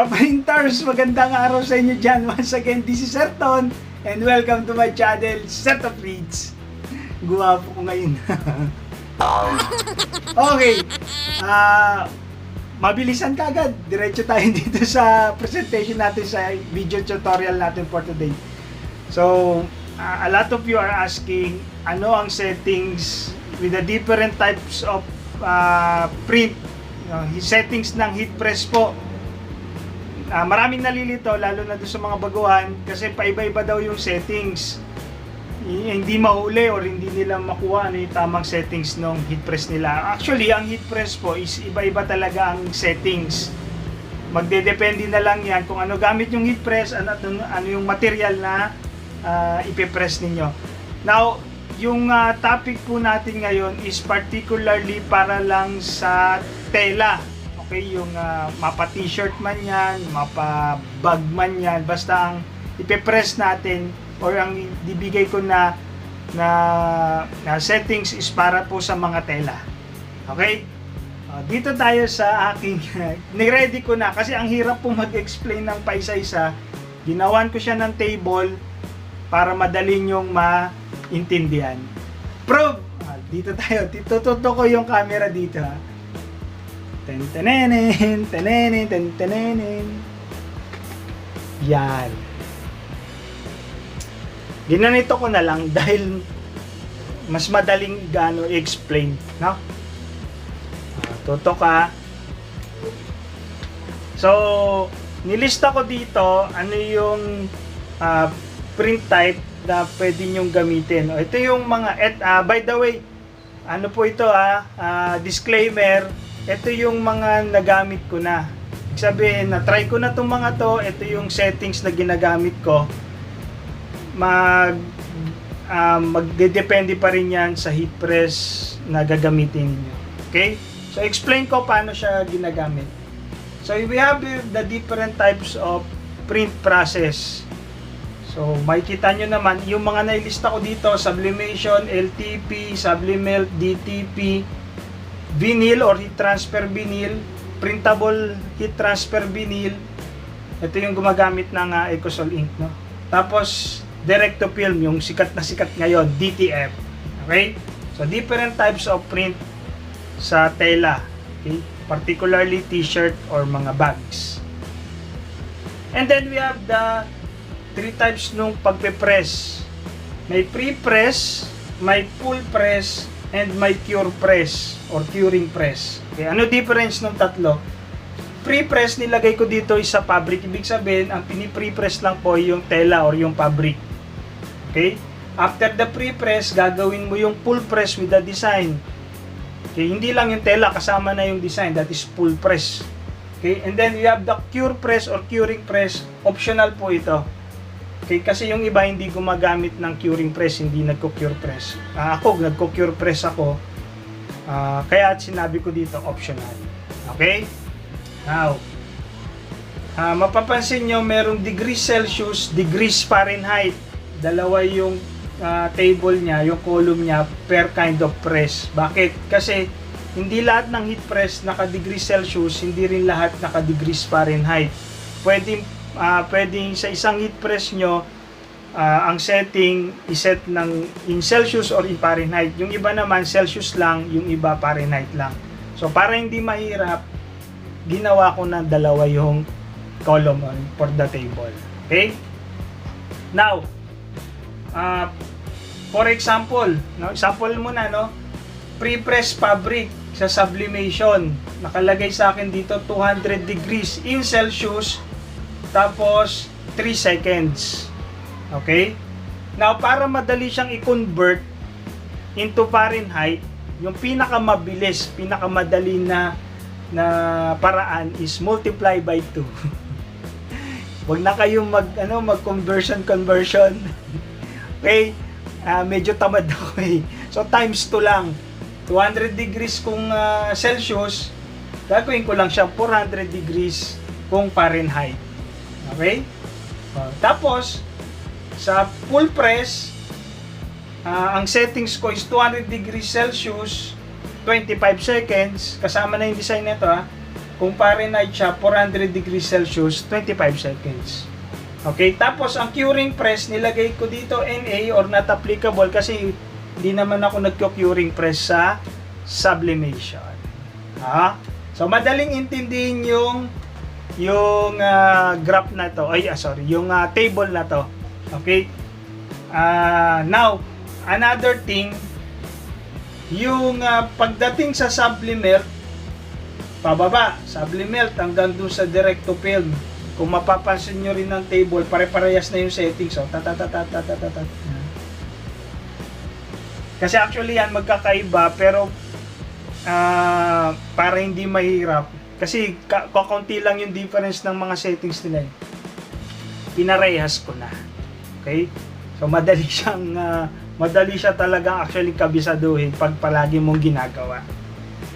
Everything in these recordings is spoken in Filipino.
Kaprinters, magandang araw sa inyo dyan. Once again, this is Sir Ton, and welcome to my channel, Set of Reads. Guwapo ko ngayon. Okay, mabilisan kagad. Diretso tayo dito sa presentation natin sa video tutorial natin for today. So, a lot of you are asking, ano ang settings with the different types of print, settings ng heat press po. Maraming nalilito, lalo na doon sa mga baguhan, kasi paiba-iba daw yung settings. Hindi mahuli or hindi nila makuha ano yung tamang settings ng heat press nila. Actually, ang heat press po is iba-iba talaga ang settings. Magdedepende na lang yan kung ano gamit yung heat press, ano yung material na ipipress ninyo. Now, yung topic po natin ngayon is particularly para lang sa tela. Okay, yung mapa t-shirt man yan, mapa bag man yan, basta ang ipipress natin or ang ibigay ko na settings is para po sa mga tela. Okay? Dito tayo sa aking ni-ready ko na kasi ang hirap po mag-explain ng paisa-isa. Ginawan ko siya ng table para madali nyong maintindihan. Prove! Dito tayo. Tututo ko yung camera dito. Tentenenen, tenenen, tentenenen. Yan. Ginanito ko na lang dahil mas madaling i-explain, no? Tutok ka. So, nilista ko dito ano yung print type na pwede nyong gamitin. Ito yung mga by the way, ano po ito disclaimer, ito yung mga nagamit ko na. Ibig sabihin, na-try ko na itong mga to, ito yung settings na ginagamit ko. Magdedepende pa rin yan sa heat press na gagamitin niyo. Okay? So, explain ko paano siya ginagamit. So, we have the different types of print process. So, makikita nyo naman, yung mga nailista ko dito, sublimation, LTP, sublimelt, DTP, vinyl or heat transfer vinyl, printable heat transfer vinyl. Ito yung gumagamit ng Ecosol ink, no? Tapos direct to film, yung sikat na sikat ngayon, DTF. Okay? So different types of print sa tela, okay? Particularly t-shirt or mga bags. And then we have the three types nung pagpe-press. May pre-press, may full press, and may cure press or curing press. Okay, ano difference ng tatlo? Pre-press nilagay ko dito sa fabric. Ibig sabihin, ang pini-pre-press lang po yung tela or yung fabric. Okay? After the pre-press, gagawin mo yung full press with the design. Okay, hindi lang yung tela, kasama na yung design. That is full press. Okay? And then you have the cure press or curing press. Optional po ito. Okay, kasi yung iba hindi gumagamit ng curing press, hindi nagko-cure press. Ako, nagko-cure press ako. Kaya sinabi ko dito, optional. Okay? Now, mapapansin nyo, merong degrees Celsius, degrees Fahrenheit. Dalawa yung table niya, yung column niya per kind of press. Bakit? Kasi hindi lahat ng heat press naka-degrees Celsius, hindi rin lahat naka-degrees Fahrenheit. Pwedeng sa isang heat press nyo, ang setting iset ng in Celsius or in Fahrenheit. Yung iba naman Celsius lang, yung iba Fahrenheit lang. So para hindi mahirap, ginawa ko na dalawa yung column for the table. Okay? Now, for example, no, example muna, no? Pre-press fabric sa sublimation. Nakalagay sa akin dito 200 degrees in Celsius. Tapos 3 seconds. Okay? Now, para madali siyang i-convert into Fahrenheit, yung pinakamabilis, pinakamadali na paraan is multiply by 2. Huwag na kayong mag-conversion. Okay? Medyo tamad ako eh. So, times 2 lang. 200 degrees kung Celsius, gagawin ko lang siyang 400 degrees kung Fahrenheit. Okay? Tapos, sa full press, ang settings ko is 200 degrees Celsius, 25 seconds, kasama na yung design nito Kung Fahrenheit siya, 400 degrees Celsius, 25 seconds. Okay, tapos ang curing press, nilagay ko dito NA or not applicable kasi hindi naman ako nagko-curing press sa sublimation. So madaling intindihin yung graph na to, yung table na to. Okay? Now, another thing, yung pagdating sa sublimelt, pababa, sublimelt hanggang dun sa direct to film. Kung mapapansin nyo rin ng table, pare-parehas na yung settings. So, kasi actually yan magkakaiba, pero para hindi mahirap, kasi kakunti lang yung difference ng mga settings nila. Pinarehas ko na. Okay? So madali siya talaga actually kabisaduhin pag palagi mong ginagawa.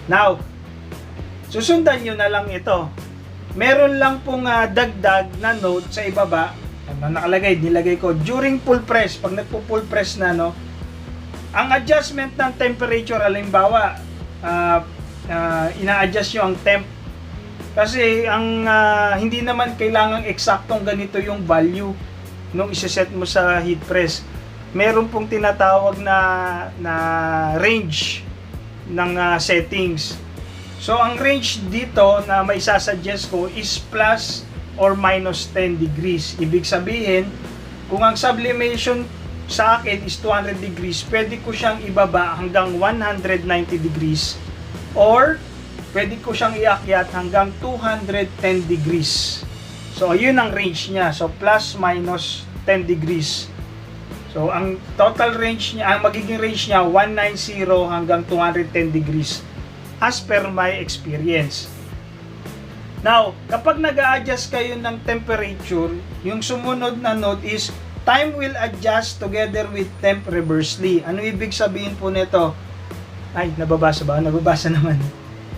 Now, susundan nyo na lang ito. Meron lang pong dagdag na note sa ibaba. Nilagay ko during pull press. Pag nagpo-pull press na, no, ang adjustment ng temperature, halimbawa, ina-adjust nyo ang temp. Kasi ang hindi naman kailangang eksaktong ganito yung value nung isa-set mo sa heat press. Meron pong tinatawag na range ng settings. So ang range dito na may sasuggest ko is plus or minus 10 degrees. Ibig sabihin, kung ang sublimation sa akin is 200 degrees, pwede ko siyang ibaba hanggang 190 degrees or pwede ko siyang iakyat hanggang 210 degrees. So, yun ang range niya. So, plus minus 10 degrees. So, ang total range niya, ang magiging range niya, 190 hanggang 210 degrees as per my experience. Now, kapag nag-a-adjust kayo ng temperature, yung sumunod na note is time will adjust together with temp reversely. Ano ibig sabihin po nito? Ay, nababasa ba? Nababasa naman.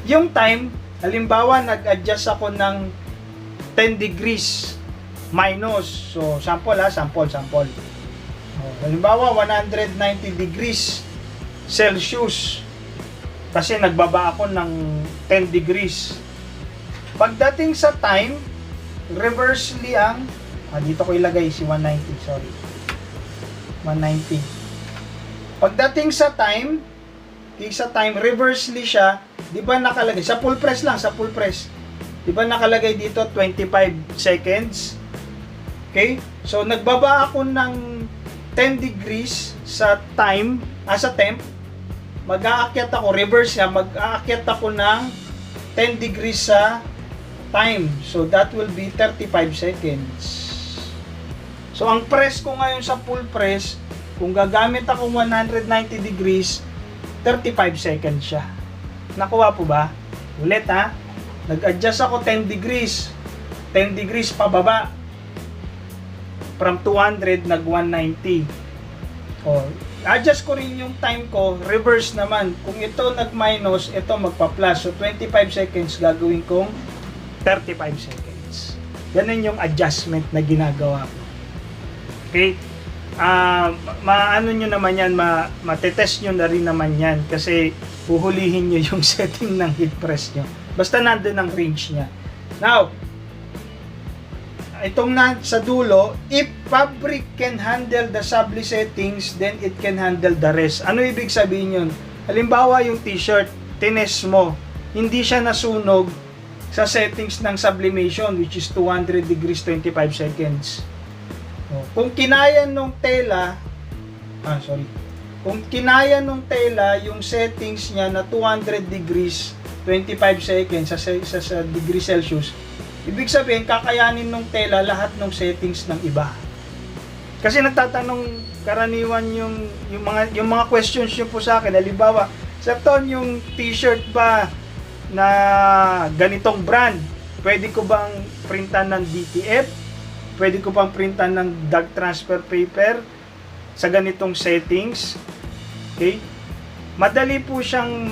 Yung time, halimbawa nag-adjust ako ng 10 degrees minus. So, sample. Halimbawa, 190 degrees Celsius. Kasi nagbaba ako ng 10 degrees. Pagdating sa time, reversely ang dito ko ilagay si 190, sorry. 190. Pagdating sa time, reversely siya, 'di ba nakalagay sa full press lang, 'di ba nakalagay dito 25 seconds? Okay? So nagbaba ako ng 10 degrees sa time, sa temp. Mag-aakyat ako, reverse siya, mag-aakyat ako ng 10 degrees sa time. So that will be 35 seconds. So, ang press ko ngayon sa full press, kung gagamit ako 190 degrees, 35 seconds siya. Nakuha po ba? Ulit nag-adjust ako 10 degrees. 10 degrees pababa. From 200, nag-190. Adjust ko rin yung time ko, reverse naman. Kung ito nag-minus, ito magpa-plus. So, 25 seconds gagawin kong 35 seconds. Ganun yung adjustment na ginagawa ko. Okay? Maano nyo naman yan, matetest nyo na rin naman yan kasi huhulihin nyo yung setting ng heat press nyo. Basta nandun ang range nya. Now, itong sa dulo, if fabric can handle the subli settings, then it can handle the rest. Ano ibig sabihin yun? Halimbawa yung t-shirt, tinest mo, hindi siya nasunog sa settings ng sublimation which is 200 degrees 25 seconds. Kung kinaya nung tela, kung kinaya nung tela yung settings niya na 200 degrees 25 seconds sa degree Celsius, ibig sabihin kakayanin nung tela lahat ng settings ng iba. Kasi nagtatanong karaniwan yung mga questions niyo po sa akin. Halimbawa, Sir Ton, yung t-shirt ba na ganitong brand, pwede ko bang printan ng DTF? Pwede ko pang printan ng DAG transfer paper sa ganitong settings. Okay? Madali po siyang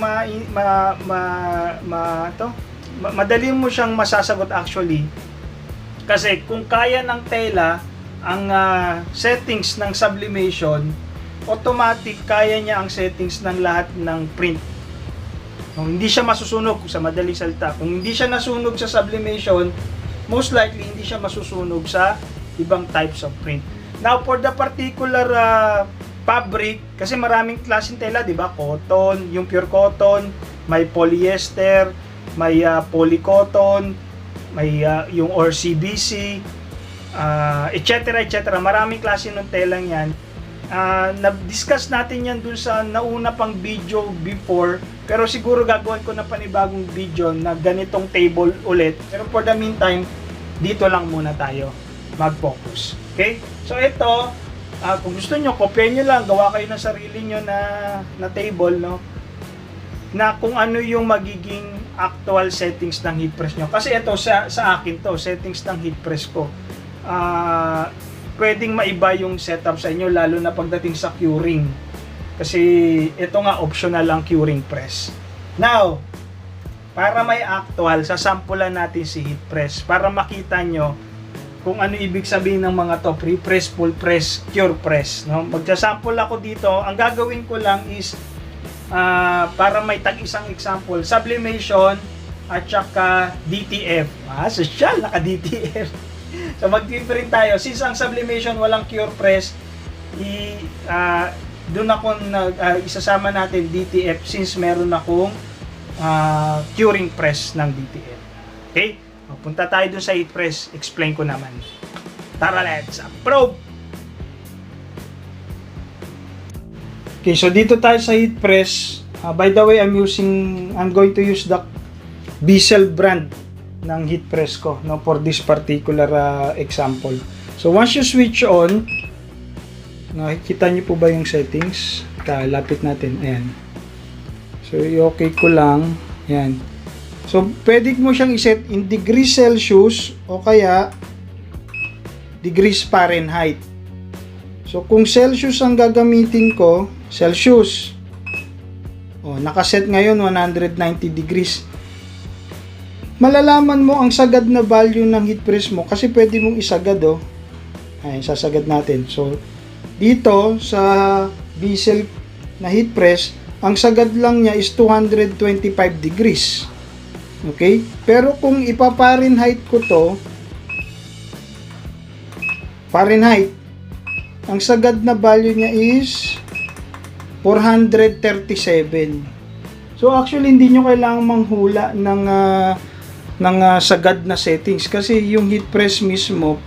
madali mo siyang masasagot actually. Kasi kung kaya ng tela ang settings ng sublimation, automatic kaya niya ang settings ng lahat ng print. No, hindi siya masusunog sa madaling salita. Kung hindi siya nasunog sa sublimation, most likely hindi siya masusunog sa ibang types of print. Now, for the particular fabric, kasi maraming klaseng tela, di ba? Cotton, yung pure cotton, may polyester, may polycotton, may yung or CBC, etc. etc. Maraming klase ng telang yan. Na-discuss natin yan dun sa nauna pang video before, pero siguro gagawin ko na panibagong video na ganitong table ulit. Pero for the meantime, dito lang muna tayo mag-focus. Okay? So ito, kung gusto nyo, kopyahin nyo lang, gawa kayo ng sarili nyo na table, no? Na kung ano yung magiging actual settings ng heat press nyo. Kasi ito, sa akin to, settings ng heat press ko. Pwedeng maiba yung setup sa inyo, lalo na pagdating sa curing. Kasi ito nga, optional ang curing press. Now, para may actual, sasampulan natin si heat press para makita nyo kung ano ibig sabihin ng mga to, pre-press, full press, cure press. No? Magsasample ako dito. Ang gagawin ko lang is, para may tag-isang example, sublimation at saka DTF. Social, naka-DTF. So mag-different tayo. Since ang sublimation walang cure press, doon ako isasama natin DTF since meron akong curing press ng DTF. Okay? Punta tayo dun sa heat press. Explain ko naman. Tara, let's approve! Okay, so dito tayo sa heat press. By the way, I'm going to use the Bissell brand ng heat press ko, no, for this particular example. So once you switch on, nakikita niyo po ba yung settings? Lapit natin. Ayan. So i-okay ko lang. Ayan. So pwede mo siyang iset in degrees Celsius o kaya degrees Fahrenheit. So kung Celsius ang gagamitin ko, Celsius. Nakaset ngayon 190 degrees. Malalaman mo ang sagad na value ng heat press mo kasi pwede mong isagad, Ay, sasagad natin. So dito sa Bissell na heat press, ang sagad lang niya is 225 degrees. Okay? Pero kung ipa-Fahrenheit ko to, Fahrenheit, ang sagad na value niya is 437. So actually hindi nyo kailangang manghula ng sagad na settings kasi yung heat press mismo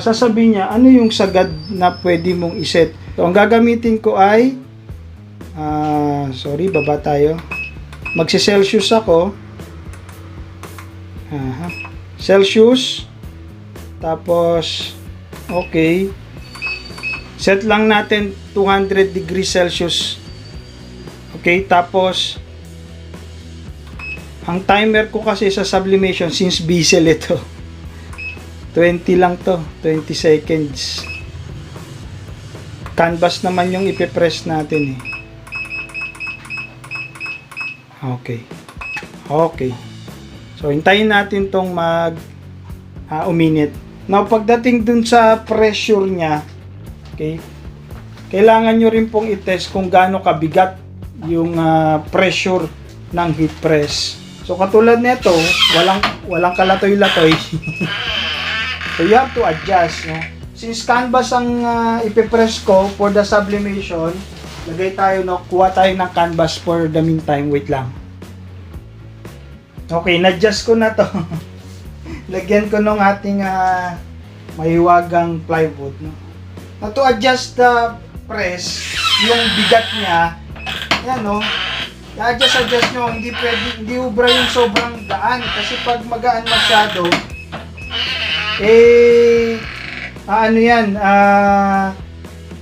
sasabihin niya ano yung sagad na pwede mong iset. So ang gagamitin ko ay baba tayo. Magsi-Celsius ako. Celsius. Tapos okay. Set lang natin 200 degrees Celsius. Okay, tapos ang timer ko kasi sa sublimation since Bissell ito 20 lang to, 20 seconds. Canvas naman yung ipipress natin Okay. So hintayin natin tong uminit. Now pagdating dun sa pressure niya, okay, kailangan nyo rin pong i-test kung gaano kabigat yung pressure ng heat press. So katulad nito, walang kalatoy-latoy. So you have to adjust, no? Since canvas ang ipipress ko for the sublimation, kuha tayo ng canvas for the meantime. Wait lang. Okay, na-adjust ko na to. Lagyan ko nung ating mahiwagang plywood, no? Now to adjust the press, yung bigat niya, yan, no? I-adjust nyo, hindi ubra yung sobrang gaan kasi pag magaan masyado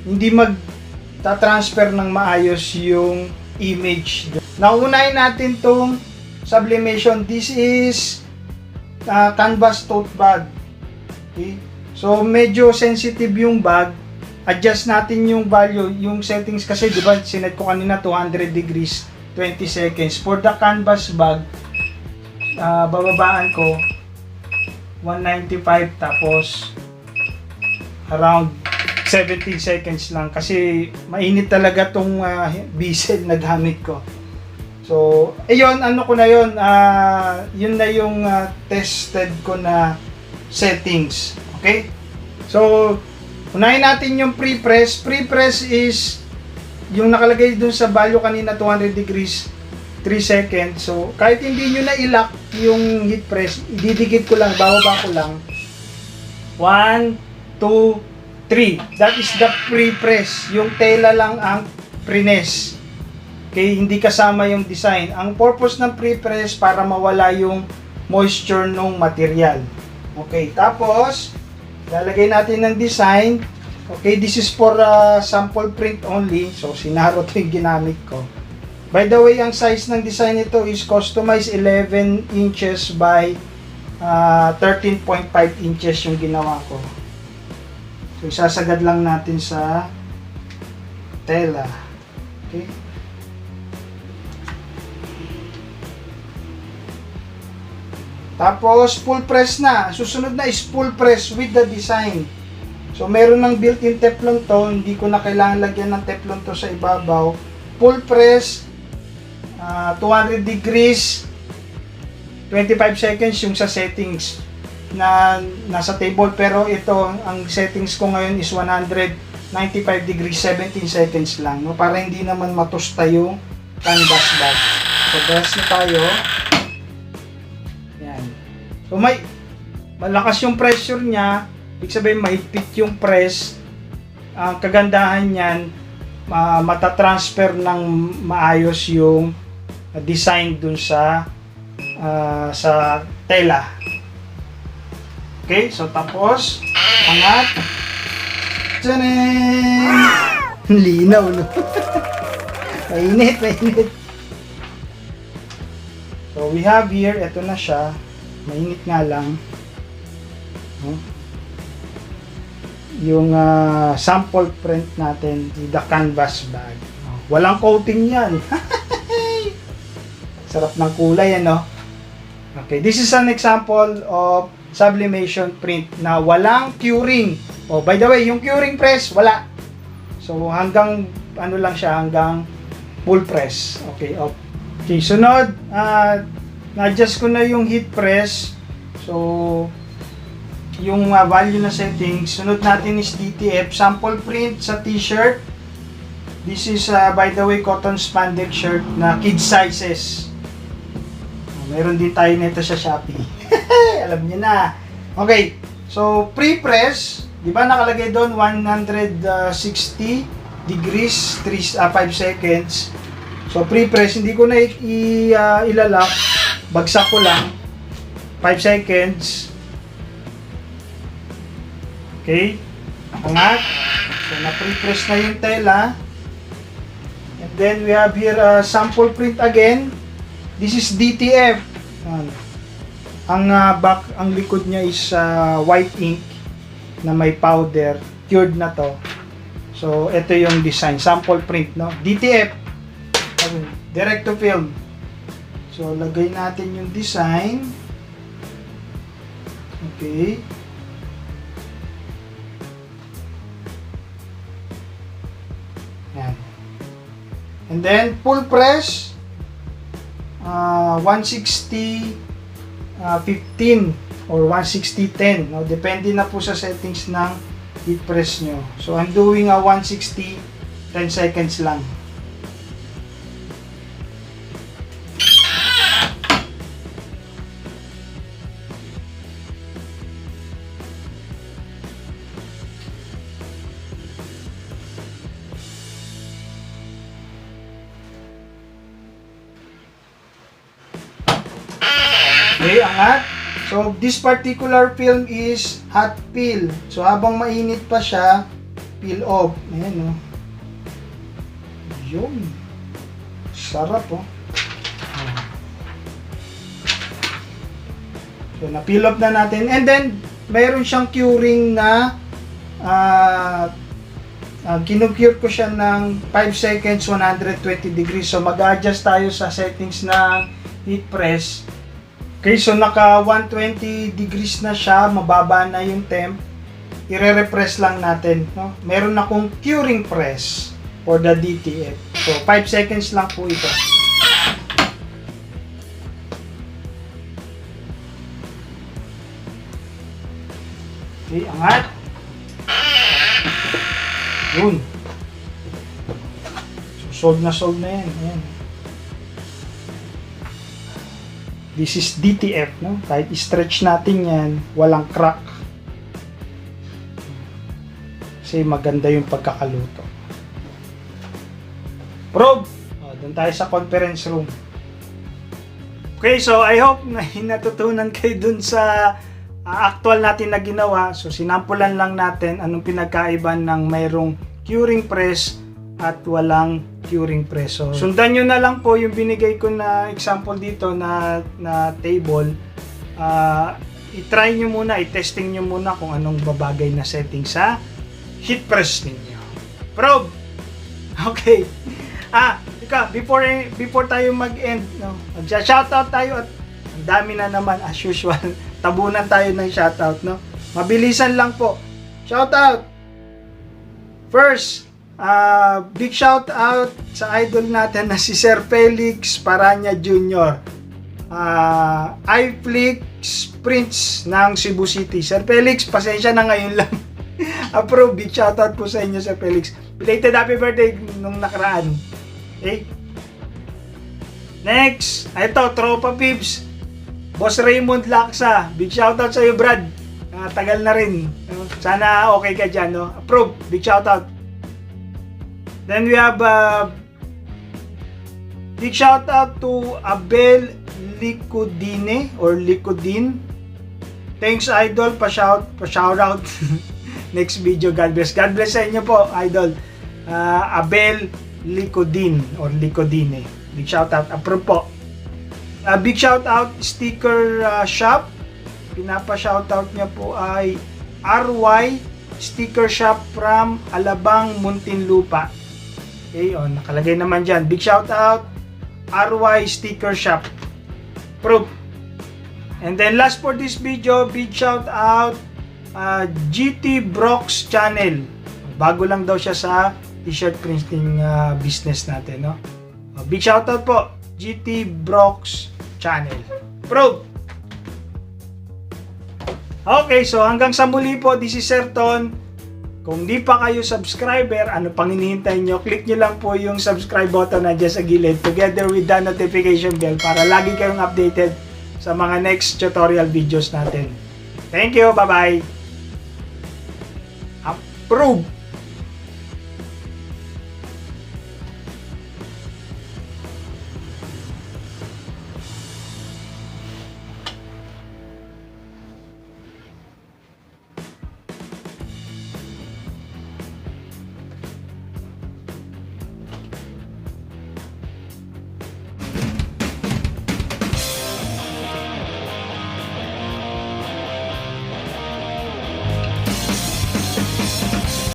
hindi magta-transfer ng maayos yung image. Nauunahin natin tong sublimation. This is canvas tote bag. Okay? So medyo sensitive yung bag. Adjust natin yung value, yung settings kasi di ba sinet ko kanina 200 degrees 20 seconds. For the canvas bag, bababaan ko 195 tapos around 17 seconds lang kasi mainit talaga tong Bissell na gamit ko. So, ayun, ano ko na yun, yun na yung tested ko na settings. Okay? So, unahin natin yung pre-press. Pre-press is yung nakalagay dun sa value kanina, 200 degrees, 3 seconds. So, kahit hindi nyo na i-lock yung heat press, ididikit ko lang, bababa ko lang. 1, 2, 3. That is the pre-press. Yung tela lang ang pre-ness. Okay, hindi kasama yung design. Ang purpose ng pre-press para mawala yung moisture ng material. Okay, tapos lalagay natin ng design. Okay, this is for sample print only. So, sinarot yung ginamit ko. By the way, ang size ng design nito is customized 11 inches by 13.5 inches yung ginawa ko. So, isasagad lang natin sa tela. Okay. Tapos, full press na. Susunod na is full press with the design. So, meron ng built-in teflon to. Hindi ko na kailangan lagyan ng teflon to sa ibabaw. Full press, 200 degrees, 25 seconds yung sa settings na nasa table. Pero ito, ang settings ko ngayon is 195 degrees, 17 seconds lang. No? Para hindi naman matusta yung canvas bag. So, press na tayo. So malakas yung pressure niya, ibig sabihin mahigpit yung press. Ang kagandahan niyan, matatransfer ng maayos yung design dun sa tela. Okay, so tapos angat. Tchanan! Linaw, no? Mainit. So we have here, ito na siya. Mainit nga lang. Yung sample print natin, the canvas bag. Walang coating yan. Sarap ng kulay, ano? Okay, this is an example of sublimation print na walang curing. Oh, by the way, yung curing press, wala. So, hanggang, ano lang siya, hanggang full press. Okay, okay, sunod, na-adjust ko na yung heat press. So, yung value na settings. Sunod natin is DTF. Sample print sa t-shirt. This is, by the way, cotton spandex shirt na kid sizes. Meron din tayo nito sa Shopee. Alam niyo na. Okay. So, pre-press. Di ba nakalagay doon 160 degrees, 5 seconds. So, pre-press. Hindi ko na ilalak. Bagsak ko lang. 5 seconds. Okay. Angat. So, na-pre-press na yung tela. And then, we have here sample print again. This is DTF. Ang likod niya is white ink na may powder. Cured na to. So, ito yung design. Sample print, no? DTF. Direct to film. So, lagay natin yung design. Okay. Yan. And then, full press. 160 15 or 160 10. No? Depende na po sa settings ng heat press nyo. So, I'm doing 160 10 seconds lang. Okay, angat. So, this particular film is hot peel. So, habang mainit pa siya, peel off. Ayan, no? Yun. Sarap, oh. So, na-peel off na natin. And then, mayroon siyang curing na kinukure ko siya ng 5 seconds, 120 degrees. So, mag-adjust tayo sa settings ng heat press. Okay, so naka 120 degrees na siya, mababa na yung temp. I-repress lang natin, no? Meron akong curing press for the DTF. So 5 seconds lang po ito. Okay, angat. Yun. So, sold na yan. Ayan. This is DTF, no? Kahit i-stretch natin yan, walang crack. Kasi maganda yung pagkakaluto. Probe! Doon tayo sa conference room. Okay, so I hope na natutunan kayo dun sa actual natin na ginawa. So sinampulan lang natin anong pinagkaiba ng mayroong curing press at walang curing press. So sundan nyo na lang po yung binigay ko na example dito na table. I-try nyo muna, i-testing nyo muna kung anong babagay na setting sa heat press ninyo. Probe! Okay. Before tayo mag-end, no, mag-shoutout tayo at ang dami na naman as usual. Tabunan tayo ng shoutout, no. Mabilisan lang po. Shoutout. First, big shoutout sa idol natin na si Sir Felix Paranya Jr. iFlix Prince ng Cebu City. Sir Felix, pasensya na ngayon lang. Approve, big shoutout po sa inyo, Sir Felix. Belated happy birthday nung nakaraan. Okay. Next, ito, Tropa Pips. Boss Raymond Laksa. Big shoutout sa iyo, Brad. Tagal na rin. Sana okay ka dyan, no? Approve. Big shoutout. Then we have big shoutout to Abel Licudine or Licudin. Thanks, Idol. Pa-shout out. Next video. God bless. God bless sa inyo po, Idol. Abel Licudin or Licudine. Big shoutout. Approve po. Big shoutout Sticker Shop. Pinapa-shoutout niya po ay RY Sticker Shop from Alabang, Muntinlupa. Okay, nakalagay naman dyan. Big shoutout RY Sticker Shop. Approve. And then last for this video, big shoutout GT Brox Channel. Bago lang daw siya sa t-shirt printing business natin, no? Big shoutout po, GT Brox Channel. Probe! Okay, so hanggang sa muli po, this is Sir Ton. Kung di pa kayo subscriber, ano pang hinihintay nyo? Click nyo lang po yung subscribe button na dyan sa gilid together with the notification bell para lagi kayong updated sa mga next tutorial videos natin. Thank you, bye-bye! Approve!